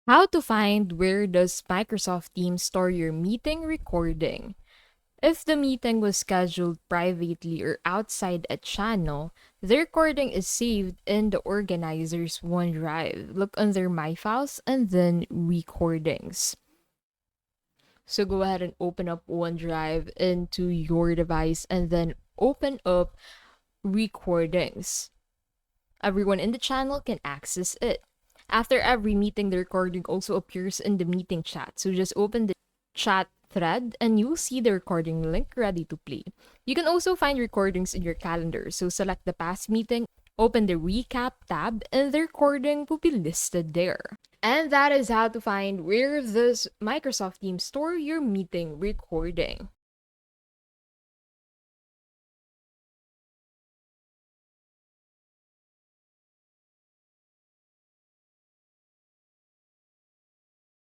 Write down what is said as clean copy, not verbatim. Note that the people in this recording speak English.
How to find where does Microsoft Teams store your meeting recording? If the meeting was scheduled privately or outside a channel, the recording is saved in the organizer's OneDrive. Look under My Files and then Recordings. So go ahead and open up OneDrive into your device and then open up Recordings. Everyone in the channel can access it. After every meeting, the recording also appears in the meeting chat. So just open the chat thread and you'll see the recording link ready to play. You can also find recordings in your calendar. So select the past meeting, open the recap tab, and the recording will be listed there. And that is how to find where does Microsoft Teams store your meeting recording.